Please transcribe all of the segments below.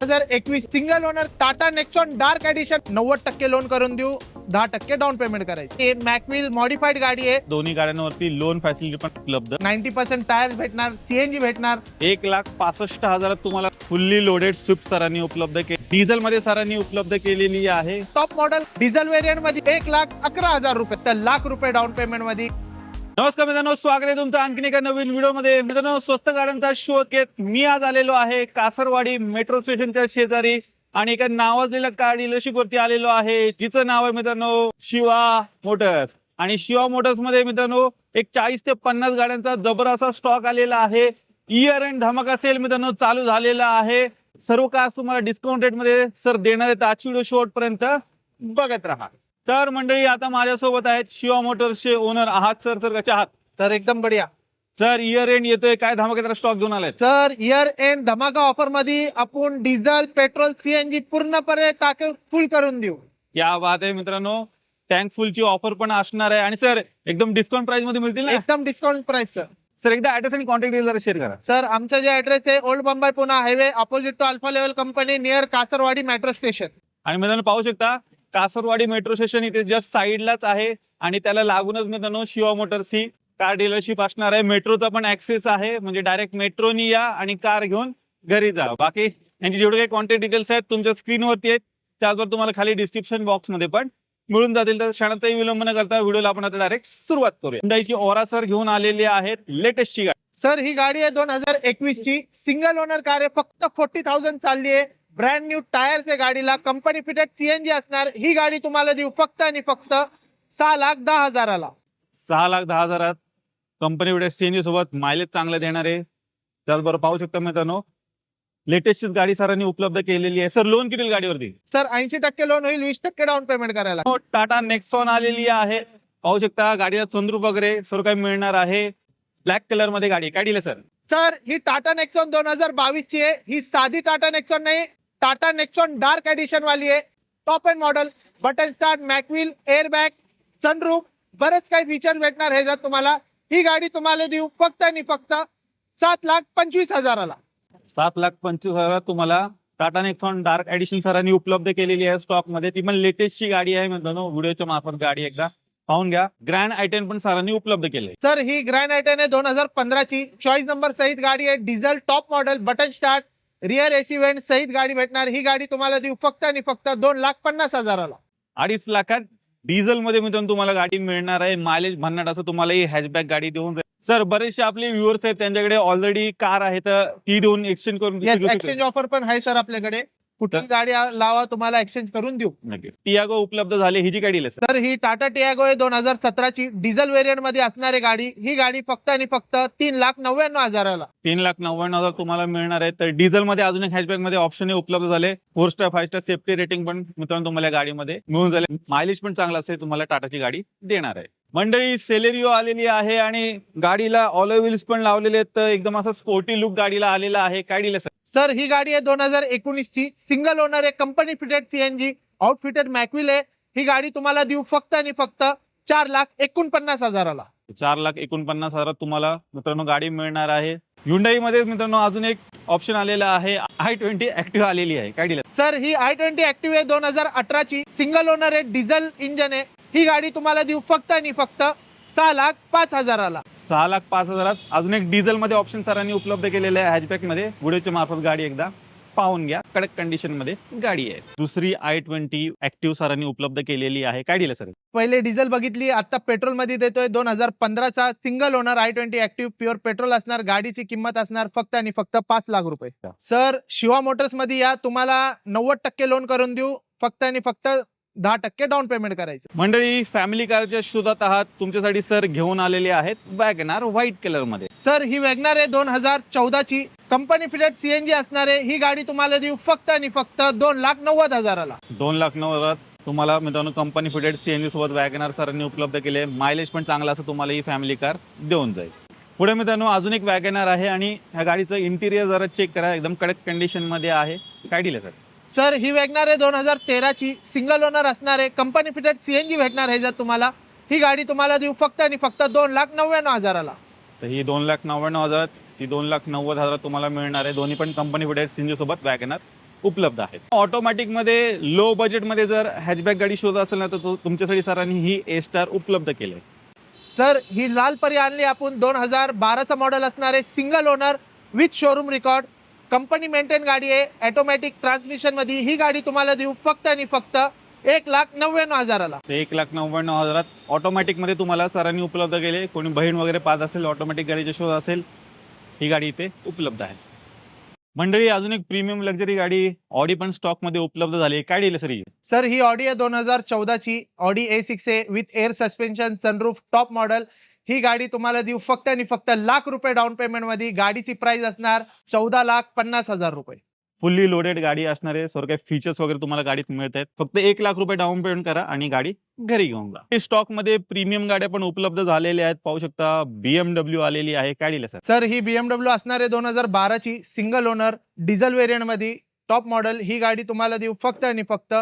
2021 single owner Tata Nexon dark edition 90% loan करून देऊ, 10% down payment करायचे. हे मॅकविल मॉडिफाईड गाडी आहे. दोन्ही गाड्यांवरती लोन फॅसिलिटी पण उपलब्ध. 90% टायर भेटणार, सीएनजी भेटणार. 1,65,000 तुम्हाला फुल्ली लोडेड स्विफ्ट सरांनी उपलब्ध केली. डिझेल मध्ये सरांनी उपलब्ध केलेली आहे. टॉप मॉडेल डिझेल वेरियंट मध्ये 1,11,000 रुपये तर ₹1,00,000 डाऊन पेमेंट मध्ये. नमस्कार मित्रांनो, स्वागत आहे तुमचं आणखीन एका नवीन व्हिडिओ मध्ये. मित्रांनो, स्वस्त गाड्यांचा शोध घेत मी आज आलेलो आहे कासरवाडी मेट्रो स्टेशनच्या शेजारी आणि एका नावाजलेल्या कार डीलरशिप वरती आलेलो आहे, जिचं नाव आहे मित्रांनो शिवा मोटर्स. आणि शिवा मोटर्स मध्ये मित्रांनो एक 40 ते 50 गाड्यांचा जबरदस्त स्टॉक आलेला आहे. इयर एंड धमाका सेल मित्रांनो चालू झालेला आहे. सर्व कार्स तुम्हाला डिस्काउंट रेट मध्ये सर देणार आहेत. आजची व्हिडिओ शेवटपर्यंत बघत राहा. तर मंडळी, आता माझ्यासोबत आहेत शिवा मोटर्सचे ओनर आहात सर. सर कसे आहात? सर एकदम बढिया. सर इयर एंड येतोय, काय धमाकेदार स्टॉक घेऊन आलाय? सर इयर एंड धमाका ऑफर मध्ये आपण डिझेल पेट्रोल सीएनजी पूर्णपणे टाके फुल करून देऊ. क्या बात आहे मित्रांनो, टँक फुलची ऑफर पण असणार आहे आणि सर एकदम डिस्काउंट प्राइस मध्ये मिळतील ना? एकदम डिस्काउंट प्राइस. सर सर एकदा ऍड्रेस आणि कॉन्टॅक्ट डिटेल्स शेअर करा. सर आमचा जे ऍड्रेस आहे old Mumbai Pune highway opposite to Alfa Laval company near Kasarwadi metro station. आणि मित्रांनो पाहू शकता कासरवाडी मेट्रो स्टेशन इथे जस्ट साईडलाच आहे आणि त्याला लागूनच मित्रांनो शिवा मोटर्स ही कार डीलरशिप असणार आहे. मेट्रोचा पण ऍक्सेस आहे, म्हणजे डायरेक्ट मेट्रोनी या आणि कार घेऊन घरी जा. बाकी यांची जेवढे काही कॉन्टॅक्ट डिटेल्स आहेत तुमच्या स्क्रीनवरती आहेत, त्याचवर तुम्हाला खाली डिस्क्रिप्शन बॉक्स मध्ये पण मिळून जातील. तर क्षणाचाही विलंब न करता व्हिडिओला आपण आता डायरेक्ट सुरुवात करूया. हुंडाईची ओरा सर घेऊन आलेली आहेत लेटेस्टची गाडी. सर ही गाडी आहे 2021 ची सिंगल ओनर कार आहे. फक्त 40,000 चालली आहे. ब्रँड न्यू टायर्स आहे गाडीला. कंपनी फिटेड सीएनजी असणार. ही गाडी तुम्हाला देऊ फक्त आणि फक्त 6,10,000ला. 6,10,000 कंपनी वेळेस सीएनजी सोबत मायलेज चांगलं देणार आहे. त्याचबरोबर पाहू शकता मित्रांनो लेटेस्ट गाडी सरांनी उपलब्ध केलेली आहे. सर लोन किती गाडीवरती? सर 80% लोन होईल, 20% डाऊन पेमेंट करायला. टाटा नेक्सॉन आलेली आहे. पाहू शकता गाडीला सनरूफ वगैरे सर्व काही मिळणार आहे. ब्लॅक कलर मध्ये गाडी काय दिलं सर? सर ही टाटा नेक्सॉन 2022 ची आहे. ही साधी टाटा नेक्सॉन नाही, टाटा नेक्सॉन डार्क एडिशन वाली आहे. Top end model, button start, mag wheel, airbag, sunroof, बरेच काही फीचर भेटणार हे. जर तुम्हाला ही गाडी तुम्हाला देऊ फक्त आणि फक्त 7,25,000ला. 7,25,000 तुम्हाला टाटा नेक्सॉन डार्क एडिशन सरांनी उपलब्ध केलेली आहे स्टॉक मध्ये. ती पण लेटेस्टची गाडी आहे मित्रांनो. व्हिडिओच्या मार्फत गाडी एकदा पाहून घ्या. ग्रँड आयटेन पण सरांनी उपलब्ध केले. सर ही ग्रँड आयटेन आहे 2015 ची. चॉईस नंबर सहित गाडी आहे. Diesel top model, button start, rear AC vent सहित गाडी भेटणार. ही गाडी तुम्हाला देऊ फक्त आणि फक्त 2,50,000ला. 2.5 लाखात डिझेल मध्ये मित्रांनो तुम्हाला गाडी मिळणार आहे. मायलेज भन्नाट असं तुम्हाला ही हॅचबॅक गाडी देऊन जाईल. सर बरेचसे आपले व्ह्युअर्स आहेत, त्यांच्याकडे ऑलरेडी कार आहे, तर ती देऊन एक्सचेंज करून एक्सचेंज ऑफर पण आहे सर आपल्याकडे. कुठली गाडी लावा तुम्हाला एक्सचेंज करून देऊ. नक्कीच. टियागो उपलब्ध झाले. ही जी गाडी आहे सर ही टाटा टियागो आहे 2017 ची. डिझेल वेरियंट मध्ये असणारी गाडी. ही गाडी फक्त आणि फक्त 3,99,000ला. 3,99,000 तुम्हाला मिळणार आहे. तर डिझेल मध्ये अजून एक हॅचबॅक मध्ये ऑप्शन उपलब्ध झाले. 4 स्टार 5 स्टार सेफ्टी रेटिंग पण मित्रांनो तुम्हाला या गाडीमध्ये मिळून झाले. मायलेज पण चांगला असेल तुम्हाला टाटाची गाडी देणार आहे. मंडळी सेलेरिओ आलेली आहे आणि गाडीला ऑलो व्हील्स पण लावलेले आहेत. तर एकदम असा स्पोर्टी लुक गाडीला आलेला आहे. काय दिलं सर? सर ही गाडी आहे 2019 ची. सिंगल ओनर आहे. कंपनी फिटेड सीएनजी, आउटफिटेड मॅकविल आहे. ही गाडी तुम्हाला देऊ फक्त आणि फक्त 4,49,000ला. 4,49,000 तुम्हाला मित्रांनो गाडी मिळणार आहे. Hyundai मध्ये मित्रांनो अजून एक ऑप्शन आलेला आहे. i20 ऍक्टिव्ह आलेली आहे. काय दिलं सर ही i20 ऍक्टिव्ह आहे 2018 ची. सिंगल ओनर आहे. डिझेल इंजन आहे. ही गाडी तुम्हाला देऊ फक्त आणि फक्त 6,05,000ला. 6,05,000 अजून एक डिझेल मध्ये ऑप्शन सरांनी उपलब्ध केलेलं आहे हॅचबॅक मध्ये. व्हिडिओच्या मार्फत गाडी एकदा पाहून घ्या. कडक कंडिशन मध्ये गाडी आहे. दुसरी i20 ऍक्टिव्ह सरांनी उपलब्ध केलेली आहे. काय दिलं सर? पहिले डिझेल बघितली, आता पेट्रोल मध्ये देतोय. 2015 चा single owner i20 active pure petrol असणार. गाडीची किंमत असणार फक्त आणि फक्त 5,00,000 रुपये. सर शिवा मोटर्स मध्ये या, तुम्हाला 90% लोन करून देऊ. फक्त आणि फक्त 10% डाऊन पेमेंट करायचं. मंडळी फॅमिली कारच्या शोधात आहात, तुमच्यासाठी सर घेऊन आलेले आहेत वॅगनार व्हाईट कलर मध्ये. सर ही वॅगनार आहे 2014 ची. कंपनी फिटेड सीएनजी असणार आहे. ही गाडी तुम्हाला देऊ फक्त आणि फक्त 2,90,000ला. 2,90,000 तुम्हाला मित्रांनो कंपनी फिटेड सीएनजी सोबत वॅगनार सरांनी उपलब्ध केले. मायलेज पण चांगला असं तुम्हाला ही फॅमिली कार देऊन जाईल. पुढे मित्रांनो अजून एक वॅगनार आहे आणि ह्या गाडीचं इंटिरियर जरा चेक करा. एकदम कडक कंडिशन मध्ये आहे. काय दिलं सर? सर ही वॅगनार आहे 2013 ची. सिंगल ओनर असणार आहे. कंपनी फिटेड सीएनजी भेटणार आहे. जर तुम्हाला ही गाडी तुम्हाला देऊ फक्त आणि फक्त 2,99,000ला. तर ही 2,99,000 ती 2,90,000 तुम्हाला मिळणार आहे. दोन्ही पण कंपनी फिटेड सीएनजी सोबत वॅगनार उपलब्ध आहेत. ऑटोमॅटिक मध्ये लो बजेट मध्ये जर हॅचबॅक गाडी शोधत असेल ना तर तुमच्यासाठी सरांनी ही ए स्टार उपलब्ध केली आहे. सर ही लाल परी आणली आपण 2012चं मॉडेल असणारे single owner with showroom record, company maintain गाडी आहे, ऑटोमॅटिक ट्रान्समिशन मध्ये. ही गाडी तुम्हाला देऊ फक्त आणि फक्त 1,99,000ला. 1,99,000 ऑटोमॅटिक मध्ये तुम्हाला सरांनी उपलब्ध केले. कोणी बहीण वगैरे पाहत असेल, ऑटोमॅटिक गाडीचा शोध असेल, ही गाडी इथे उपलब्ध आहे. मंडळी, अजून एक प्रीमियम लक्झरी गाडी ऑडी पण स्टॉक मध्ये उपलब्ध झाली. काय डील सर? सर ही ऑडी आहे 2014ची ऑडी A6 आहे with air suspension, sunroof, top model. ही गाडी तुम्हाला देऊ फक्त आणि फक्त ₹1,00,000 डाऊन पेमेंट मध्ये. गाडीची प्राइस असणार 14,50,000 रुपये. फुल्ली लोडेड गाडी असणार आहे. सर्व काही फीचर्स वगैरे तुम्हाला गाडीत मिळत आहेत. फक्त ₹1,00,000 डाऊन पेमेंट करा आणि गाडी घरी घेऊन जा. स्टॉक मध्ये प्रीमियम गाड्या पण उपलब्ध झालेल्या आहेत. पाहू शकता BMW आलेली आहे. काय डील सर? सर ही BMW असणार आहे 2012ची सिंगल ओनर डिझेल व्हेरियंट मध्ये, टॉप मॉडेल. ही गाडी तुम्हाला देऊ फक्त आणि फक्त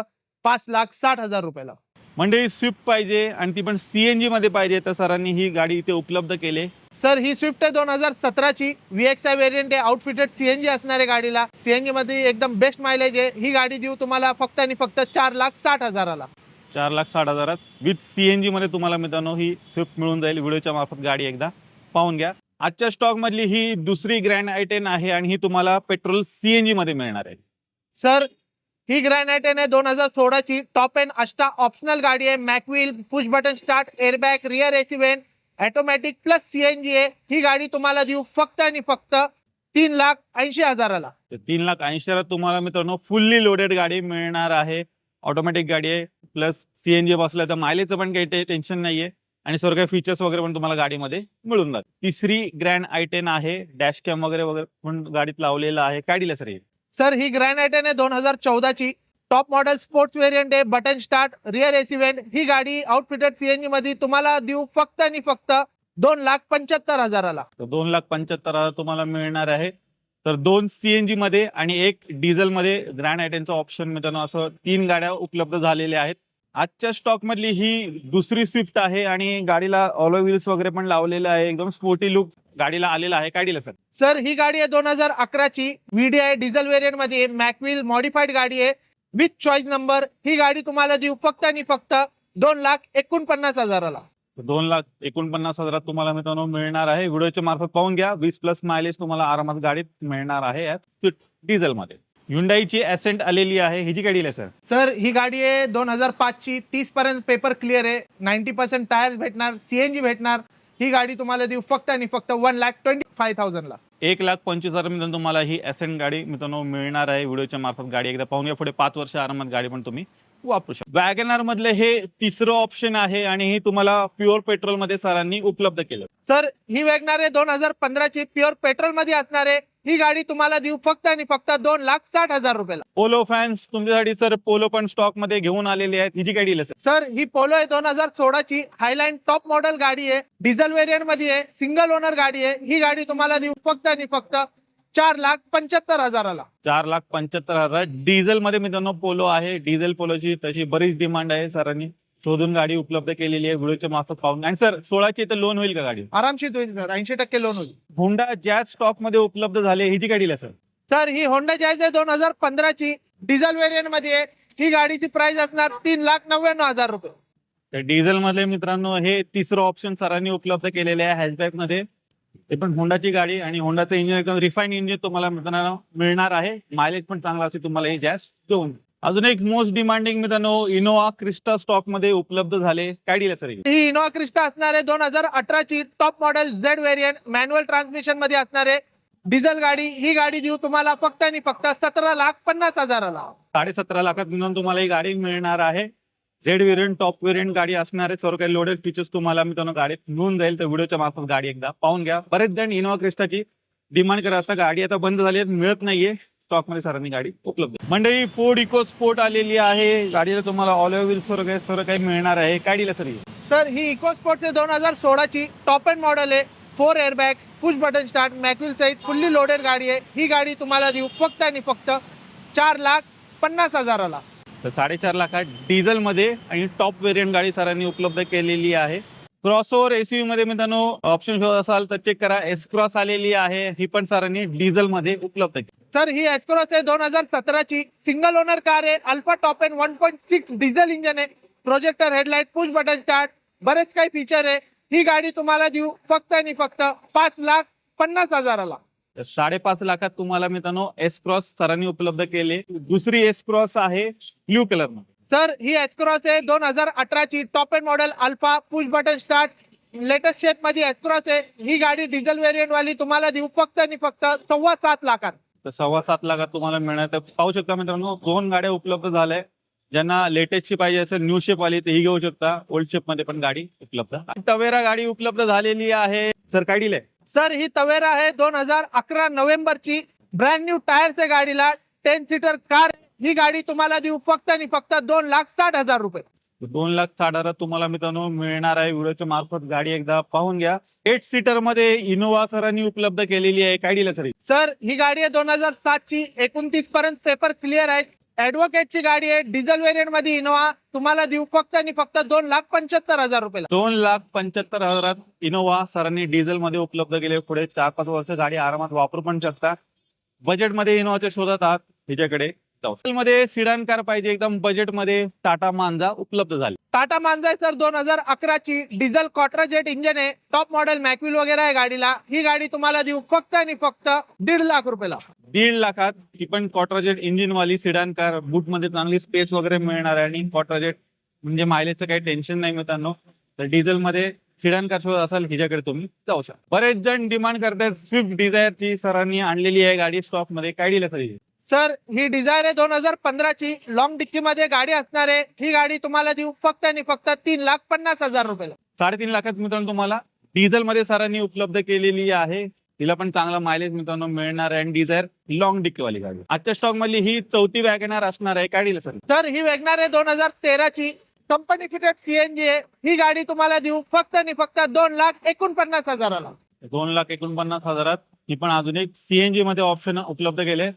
5,60,000 रुपयाला. मंडळी, स्विफ्ट पाहिजे आणि ती पण CNG मध्ये पाहिजे तर सरांनी ही गाडी इथे उपलब्ध केली. सर ही स्विफ्ट आहे 2017ची VXI व्हेरियंट आहे, आउटफिटेड CNG असणार आहे गाडीला. CNG मध्ये एकदम बेस्ट मायलेज आहे. ही गाडी देऊ तुम्हाला फक्त आणि फक्त 4,60,000ला. 4,60,000 विथ CNG मध्ये तुम्हाला मित्रांनो ही स्विफ्ट मिळून जाईल. व्हिडिओच्या मार्फत गाडी एकदा पाहून घ्या. आजच्या स्टॉक मधली ही दुसरी ग्रँड i10 आहे आणि ही तुम्हाला पेट्रोल CNG मध्ये मिळणार आहे. सर ही ग्रँड i10 आहे 2016ची टॉप एंड अष्टा ऑप्शनल गाडी आहे. Mag wheel, push button start, airbag, rear AC vent, automatic plus CNG आहे. ही गाडी तुम्हाला देऊ फक्त आणि फक्त 3,80,000ला. 3,80,000 तुम्हाला मित्रांनो फुल्ली लोडेड गाडी मिळणार आहे. ऑटोमॅटिक गाडी आहे प्लस CNG बसलं तर मायलेजचं पण काही टेन्शन नाहीये आणि सर्व काही फीचर्स वगैरे पण तुम्हाला गाडीमध्ये मिळून जातात. तिसरी ग्रँड i10 आहे. डॅश कॅम वगैरे वगैरे पण गाडीत लावलेला आहे. काय डील सर? सर ही ग्रँड i10 आहे 2014ची टॉप मॉडेल स्पोर्ट्स व्हेरियंट आहे, button start, rear AC vent. ही गाडी आउटफिटेड CNG मध्ये तुम्हाला देऊ फक्त आणि फक्त 2,75,000ला. तर 2,75,000 तुम्हाला मिळणार आहे. तर 2 CNG मध्ये आणि 1 डिझेल मध्ये ग्रँड i10चा ऑप्शन मित्रांनो असं 3 गाड्या उपलब्ध झालेल्या आहेत. आजच्या स्टॉक मधली ही दुसरी स्विफ्ट आहे आणि गाडीला ऑलो व्हील्स वगैरे पण लावलेलं आहे. एकदम स्पोर्टी लुक गाडीला आलेला आहे. काय डील सर? सर ही गाडी आहे 2011ची VDI डिझेल व्हेरियंट मध्ये, मॅकव्हील मॉडिफाईड गाडी आहे विथ चॉईस नंबर. ही गाडी तुम्हाला देऊ फक्त आणि फक्त 2,49,000ला. 2,49,000 तुम्हाला मित्रांनो मिळणार आहे. व्हिडिओच्या मार्फत पाहून घ्या. 20+ मायलेज तुम्हाला आरामात गाडीत मिळणार आहे या स्विफ्ट डिझेल मध्ये. Hyundaiची Ascent आलेली आहे. हिची काय डील आहे सर? सर ही गाडी आहे 2005ची, 30 पर्यंत पेपर क्लिअर आहे, 90% टायर भेटणार, CNG भेटणार. ही गाडी तुम्हाला देऊ फक्त आणि फक्त 1,25,000ला. 1,25,000 मित्रांनो तुम्हाला ही Ascent गाडी मित्रांनो मिळणार आहे. व्हिडिओच्या मार्फत गाडी एकदा पाहून घ्या. पुढे 5 वर्ष आरामात गाडी पण तुम्ही वापरू शकता. वॅगनर मधले हे तिसरं ऑप्शन आहे आणि ही तुम्हाला प्युअर पेट्रोल मध्ये सरांनी उपलब्ध केलं. सर ही वॅगनर आहे 2015ची प्युअर पेट्रोल मध्ये असणार आहे. ही गाडी तुम्हाला देऊ फक्त आणि फक्त 2,60,000 रुपयाला. पोलो फॅन्स तुमच्यासाठी सर पोलो पण स्टॉक मध्ये घेऊन आलेली आहेत. हिची काय डील आहे सर ही पोलो आहे 2016ची हायलाईन टॉप मॉडेल गाडी आहे, डिझेल व्हेरियंट मध्ये आहे, सिंगल ओनर गाडी आहे. ही गाडी तुम्हाला देऊ फक्त आणि फक्त 4,75,000ला. 4,75,000 डिझेल मध्ये मित्रांनो पोलो आहे. डिझेल पोलोची तशी बरीच डिमांड आहे. सरांनी शोधून गाडी उपलब्ध केलेली आहे. व्हिडिओच्या मार्फत पाहून. आणि सर 16ची तर लोन होईल का गाडी? आरामशीर होईल सर, 80% लोन होईल. होंडा जॅज स्टॉक मध्ये उपलब्ध झाले. हिची काय डील आहे सर? सर ही होंडा जॅज आहे 2015ची डिझेल व्हेरियंट मध्ये आहे. ही गाडीची प्राइस असणार 3,99,000 रुपये. तर डिझेल मध्ये मित्रांनो हे तिसरं ऑप्शन सरांनी उपलब्ध केलेले आहे हॅचबॅक मध्ये. ते पण होंडाची गाडी आणि होंडाचं इंजिन एकदम रिफाईन इंजिन तुम्हाला मित्रांनो मिळणार आहे. मायलेज पण चांगला असेल तुम्हाला हे जॅज घेऊन. अजून एक मोस्ट डिमांडिंग मित्रांनो इनोवा क्रिस्टा स्टॉक मध्ये उपलब्ध झाले. काय डील आहे सर? ही इनोवा क्रिस्टा असणार आहे 2018ची top model Z variant, manual transmission मध्ये असणार आहे, डिझेल गाडी. ही गाडी देऊ तुम्हाला फक्त आणि फक्त 17,50,000ला. 17.5 लाखात मिळून तुम्हाला ही गाडी मिळणार आहे. Z व्हेरियंट टॉप व्हेरियंट गाडी असणार आहे. सर्व काही लोडेड फीचर्स तुम्हाला मित्रांनो गाडीत मिळून जाईल. तर व्हिडिओच्या मार्फत गाडी एकदा पाहून घ्या. बरेच जण इनोवा क्रिस्टाची डिमांड करत असतात. गाडी आता बंद झाली आहे, मिळत नाहीये स्टॉक मध्ये. सरांनी गाडी उपलब्ध. मंडळी फोर्ड इको स्पोर्ट आलेली आहे. गाडीला तुम्हाला ऑलो व्हील्स वगैरे सर्व काही मिळणार आहे. काय डील आहे सर? सर ही इको स्पोर्ट्स आहे 2016ची टॉप एंड मॉडेल आहे, 4 एअरबॅग्स, पुश बटन स्टार्ट, मॅक्विल सहित फुल्ली लोडेड गाडी आहे. ही गाडी तुम्हाला देऊ फक्त आणि फक्त 4,50,000ला. तर 4.5 लाखात डिझेल मध्ये आणि टॉप व्हेरियंट गाडी सरांनी उपलब्ध केलेली आहे. क्रॉसओव्हर SUV मध्ये मित्रांनो ऑप्शन शोधत असाल तर चेक करा. S क्रॉस आलेली आहे. ही पण सरांनी डिझेल मध्ये उपलब्ध केली. सर ही एस्क्रॉस आहे 2017 ची, सिंगल ओनर कार आहे, Alpha top end 1.6 diesel engine आहे, projector headlight, push button start, बरेच काही फीचर आहे. ही गाडी तुम्हाला देऊ फक्त आणि फक्त 5,50,000ला. तर 5.5 लाखात तुम्हाला मित्रांनो एस क्रॉस सरांनी उपलब्ध केले. दुसरी एस क्रॉस आहे ब्ल्यू कलर मध्ये. सर ही एस्क्रॉस आहे 2018 ची, top end model, alpha, push button start, latest shape मध्ये एस्क्रॉस आहे. ही गाडी डिझेल व्हेरियंट वाली तुम्हाला देऊ फक्त आणि फक्त 7.25 लाखात. तर 7.25 लाखात तुम्हाला मिळणार. तर पाहू शकता मित्रांनो 2 गाड्या उपलब्ध झाल्या. ज्यांना लेटेस्टची पाहिजे असेल न्यू शेप वाली तर ही घेऊ शकता. ओल्ड शेप मध्ये पण गाडी उपलब्ध. तवेरा गाडी उपलब्ध झालेली आहे. सर काय डील आहे? सर ही तवेरा आहे 2011 नोव्हेंबरची, ब्रँड न्यू टायर्स आहे गाडीला, 10 सीटर कार. ही गाडी तुम्हाला देऊ फक्त आणि फक्त 2,60,000 रुपये. 2,60,000 तुम्हाला मित्रांनो मिळणार आहे. व्हिडिओच्या मार्फत गाडी एकदा पाहून घ्या. 8 सीटर मध्ये इनोवा सरांनी उपलब्ध केलेली आहे. काय डील आहे सर? सर ही गाडी आहे 2007 ची, 29 पर्यंत पेपर क्लिअर आहे. ऍडव्होकेटची गाडी आहे, डिझेल व्हेरियंट मध्ये इनोवा, तुम्हाला देऊ फक्त आणि फक्त 2,75,000 रुपये. 2,75,000 इनोवा सरांनी डिझेल मध्ये उपलब्ध केले. पुढे 4-5 वर्ष गाडी आरामात वापरू पण शकता. बजेट मध्ये इनोवाच्या शोधात आहात हिच्याकडे जाऊ. मध्ये सिडान कार पाहिजे एकदम बजेट मध्ये, टाटा मांजा उपलब्ध झाली. टाटा मांजा सर 2011 ची, डिझेल क्वार्टरजेट इंजन आहे, टॉप मॉडेल, मॅक्विल वगैरे आहे गाडीला. ही गाडी तुम्हाला देऊ फक्त आणि फक्त 1.5 लाख रुपयाला. 1.5 लाखात ही पण क्वार्टरजेट इंजिन वाली सिडान कार, बूट मध्ये चांगली स्पेस वगैरे मिळणार आहे. आणि क्वार्टरजेट म्हणजे मायलेजचं काही टेन्शन नाही मित्रांनो. तर डिझेल मध्ये सिडान कार शोधत असाल हिच्याकडे तुम्ही जाऊ शकता. बरेच जण डिमांड करतात स्विफ्ट डिझायर ची, सरांनी आणलेली आहे गाडी स्टॉक मध्ये. काय दिलं सर? सर ही डिझायर आहे 2015 ची, लॉंग डिक्की मध्ये गाडी असणार आहे. ही गाडी तुम्हाला देऊ फक्त आणि फक्त 3,50,000 रुपयाला. 3.5 लाखात मित्रांनो तुम्हाला डिझेल मध्ये सरांनी उपलब्ध केलेली आहे. तिला पण चांगला मायलेज मित्रांनो मिळणार आहे. आणि डिझायर लॉंग डिक्की वाली गाडी. आजच्या स्टॉक मधली ही 4थी वॅगनार असणार आहे. काय दिलं सर? सर ही वॅगनार आहे 2013 ची, कंपनी फिटेड सीएनजी आहे. ही गाडी तुम्हाला देऊ फक्त आणि फक्त 2,49,000ला. 2,49,000 ही पण अजून एक सीएनजी मध्ये ऑप्शन उपलब्ध केले.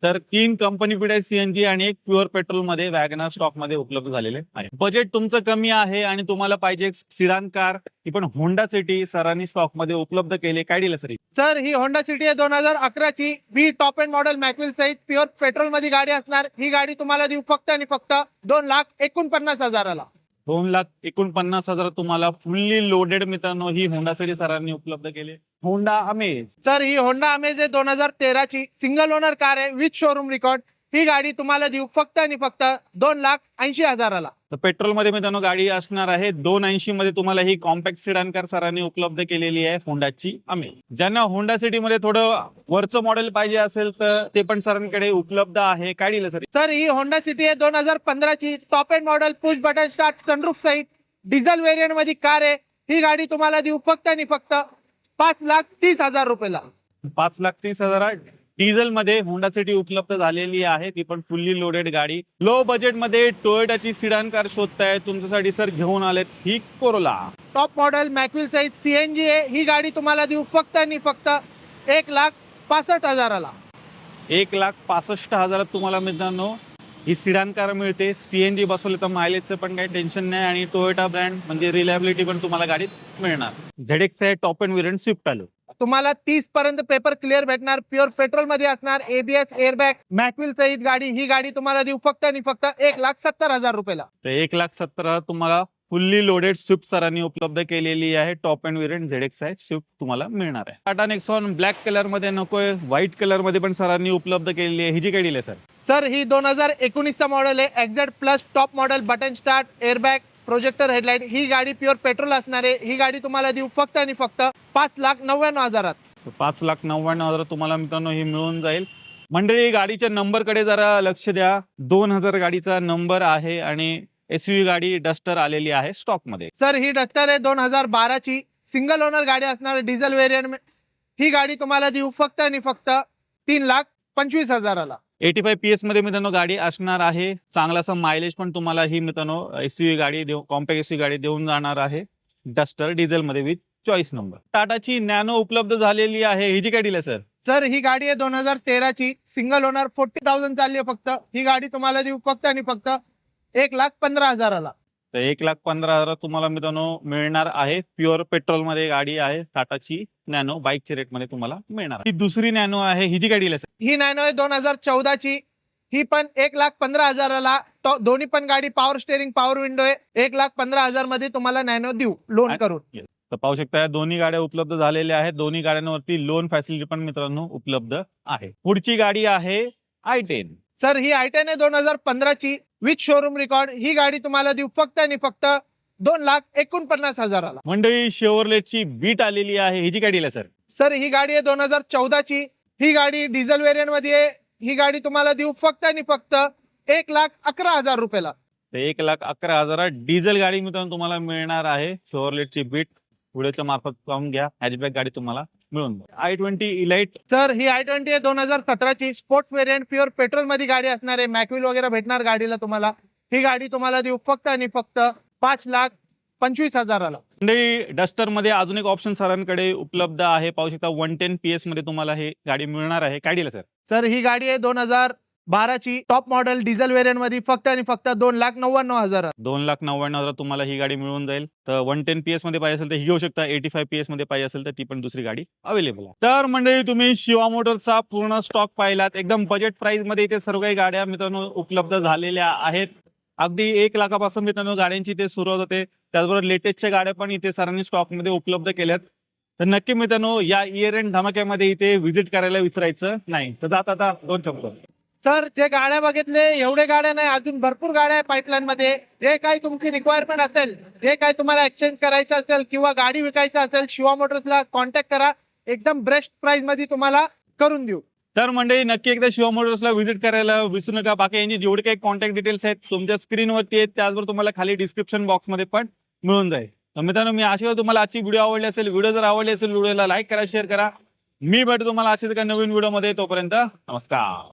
तर 3 कंपनी फिटेड सीएनजी आणि एक प्युअर पेट्रोल मध्ये वॅगनार स्टॉक मध्ये उपलब्ध झालेले आहे. बजेट तुमचं कमी आहे आणि तुम्हाला पाहिजे एक सिडान कार, ही पण होंडा सिटी सरांनी स्टॉक मध्ये उपलब्ध केले. काय दिलं सर? सर ही होंडा सिटी आहे 2011 ची, व्ही टॉप एंड मॉडेल, मॅक्विल सहित, प्युअर पेट्रोल मध्ये गाडी असणार. ही गाडी तुम्हाला देऊ फक्त आणि फक्त 2,49,000ला. 2,49,000 तुम्हाला फुल्ली लोडेड मित्रांनो ही होंडा सिटी सरांनी उपलब्ध केले. होंडा अमेज. सर ही होंडा अमेज आहे 2013 ची, सिंगल ओनर कार आहे विथ शोरूम रेकॉर्ड. ही गाडी तुम्हाला देऊ फक्त आणि फक्त 2,80,000ला. तर पेट्रोल मध्ये मित्रांनो गाडी असणार आहे. 280 मध्ये तुम्हाला ही कॉम्पॅक्ट सिडान कार सरांनी उपलब्ध केलेली आहे होंडाची अमेज. ज्यांना होंडा सिटी मध्ये थोडं वरचं मॉडेल पाहिजे असेल तर ते पण सरांकडे उपलब्ध आहे. काय दिलं सर? सर ही होंडा सिटी आहे 2015 ची, top end model, push button start, sunroof सहित, डिझेल व्हेरियंट मध्ये कार आहे. ही गाडी तुम्हाला देऊ फक्त आणि फक्त 5,30,000 रुपयाला. 5,30,000 डिझेल मध्ये होंडा सिटी उपलब्ध झालेली आहे. ती पण फुल्ली लोडेड गाडी. लो बजेट मध्ये टोयोटाची सिडान कार शोधताय तुमच्यासाठी सर घेऊन आलेत ही कोरोला. टॉप मॉडेल, मॅक्विल सहित, सीएनजी आहे. ही गाडी तुम्हाला देऊ फक्त आणि फक्त 1,65,000ला. 1,65,000 तुम्हाला मित्रांनो ही सिडान कार मिळते. सीएनजी बसवले तर मायलेजचं पण काही टेन्शन नाही. आणि टोयोटा ब्रँड म्हणजे रिलायबिलिटी पण तुम्हाला गाडीत मिळणार. ZX आहे टॉप एंड व्हेरियंट स्विफ्ट आलो. तुम्हाला 30 पर्यंत पेपर क्लिअर भेटणार, प्युअर पेट्रोल मध्ये असणार, एबीएस, एअरबॅग, मॅक्विल सहित गाडी. ही गाडी तुम्हाला देऊ फक्त आणि फक्त 1,70,000 रुपयाला. तर 1,70,000 तुम्हाला फुल्ली लोडेड स्विफ्ट सरांनी उपलब्ध केलेली आहे. टॉप एंड व्हेरियंट ZX आहे स्विफ्ट तुम्हाला मिळणार आहे. टाटा नेक्सॉन ब्लॅक कलर मध्ये नकोय, व्हाईट कलर मध्ये पण सरांनी उपलब्ध केलेली आहे. ही जी काय डील आहे सर? सर ही 2019 चा मॉडेल आहे, exact plus, top model, button start, airbag, projector headlight. ही गाडी प्युअर पेट्रोल असणार आहे. ही गाडी तुम्हाला देऊ फक्त आणि फक्त 5,99,000. 5,99,000 तुम्हाला मित्रांनो ही मिळून जाईल. मंडळी गाडीच्या नंबर कडे जरा लक्ष द्या. 2,000 गाडीचा नंबर आहे आणि एसयूव्ही गाडी डस्टर आलेली आहे स्टॉक मध्ये. सर ही डस्टर आहे 2012 ची, सिंगल ओनर गाडी असणार, डिझेल व्हेरियंट. ही गाडी तुम्हाला देऊ फक्त आणि फक्त 3,25,000ला. 85 PS मध्ये मित्रांनो गाडी असणार आहे. चांगलासा मायलेज पण तुम्हाला ही मित्रांनो एसयूव्ही गाडी कॉम्पॅक्ट एसयूव्ही गाडी देऊन जाणार आहे. डस्टर डिझेल मध्ये विथ चॉईस नंबर. टाटाची नॅनो उपलब्ध झालेली आहे. ही जी काय डील आहे सर? सर ही गाडी आहे 2013 ची, सिंगल ओनर, 40,000 चालली आहे फक्त. ही गाडी तुम्हाला देऊ फक्त आणि फक्त 1,15,000ला. तर 1,15,000 तुम्हाला मित्रांनो मिळणार आहे. प्युअर पेट्रोल मध्ये गाडी आहे. टाटाची नॅनो बाईकच्या रेट मध्ये तुम्हाला मिळणार आहे. ही दुसरी नॅनो आहे. ही जी गाडी आहे सर, ही नॅनो आहे 2014 ची. ही पण 1,15,000ला. दोन्ही पण गाडी पॉवर स्टेअरिंग पॉवर विंडो आहे. 1,15,000 मध्ये तुम्हाला नॅनो देऊ लोन करून. येस. तर पाहू शकता या दोन्ही गाड्या उपलब्ध झालेल्या आहेत. दोन्ही गाड्यांवरती लोन फॅसिलिटी पण मित्रांनो उपलब्ध आहे. पुढची गाडी आहे i10. सर ही i10 आहे 2015 ची विथ शोरूम रेकॉर्ड. ही गाडी तुम्हाला देऊ फक्त आणि फक्त 2,49,000ला. मंडळी शेवरलेटची बीट आलेली आहे. ही जी गाडी आहे सर, सर ही गाडी आहे 2014 ची. ही गाडी डिझेल व्हेरियंट मध्ये आहे. ही गाडी तुम्हाला देऊ फक्त आणि फक्त 1,11,000 रुपयाला. तर 1,11,000 डिझेल गाडी मित्रांनो तुम्हाला मिळणार आहे. शेवरलेटची बीट व्हिडिओच्या मार्फत पाहून घ्या. हॅचबॅक गाडी तुम्हाला मिळून जाईल. i20 elite. सर ही i20 आहे 2017 ची स्पोर्ट्स व्हेरियंट प्युअर पेट्रोल मध्ये गाडी असणार आहे. मॅकविल वगैरे भेटणार गाडीला तुम्हाला. ही गाडी तुम्हाला देऊ फक्त आणि फक्त 5,25,000ला. मंडळी डस्टर मध्ये अजून एक ऑप्शन सरांकडे उपलब्ध आहे. पाहू शकता 110 PS मध्ये तुम्हाला हे गाडी मिळणार आहे. काय डील आहे सर? सर ही गाडी आहे 2012 ची टॉप मॉडेल डिझेल व्हेरियंट मध्ये फक्त आणि फक्त 2,99,000. 2,99,000 तुम्हाला ही गाडी मिळून जाईल. तर 110 PS मध्ये पाहिजे असेल तर ही घेऊ शकता. 85 PS मध्ये पाहिजे असेल तर ती पण दुसरी गाडी अवेलेबल आहे. तर मंडळी तुम्ही शिवा मोटर्सचा पूर्ण स्टॉक पाहिलात. एकदम बजेट प्राइस मध्ये इथे सर्व काही गाड्या मित्रांनो उपलब्ध झालेल्या आहेत. अगदी 1 लाखापासून मित्रांनो गाड्यांची इथे सुरुवात होते. त्याचबरोबर लेटेस्टच्या गाड्या पण इथे सरांनी स्टॉक मध्ये उपलब्ध केल्यात. तर नक्की मित्रांनो या इयर एंड धमाक्यामध्ये इथे व्हिजिट करायला विसरायचं नाही. तर जात आता 2 शब्द. सर जे गाड्या बघितले एवढे गाड्या नाही, अजून भरपूर गाड्या आहे पाईपलाईन मध्ये. जे काही तुमची रिक्वायरमेंट असेल, जे काही तुम्हाला एक्सचेंज करायचं असेल किंवा गाडी विकायचं असेल, शिवा मोटर्सला कॉन्टॅक्ट करा. एकदम बेस्ट प्राइस मध्ये तुम्हाला करून देऊ. तर मंडळी नक्की एकदा शिवा मोटर्सला व्हिजिट करायला विसरू नका. बाकी यांची जेवढे काही कॉन्टॅक्ट डिटेल्स आहेत तुमच्या स्क्रीनवरती आहेत. त्याचबरोबर तुम्हाला खाली डिस्क्रिप्शन बॉक्समध्ये पण मिळून जाईल. तर मित्रांनो मी आशा तुम्हाला आजची व्हिडिओ आवडली असेल. व्हिडिओ जर आवडली असेल व्हिडिओला लाईक करा, शेअर करा. मी भेटतो तुम्हाला अशीच एका नवीन व्हिडिओमध्ये. तोपर्यंत नमस्कार.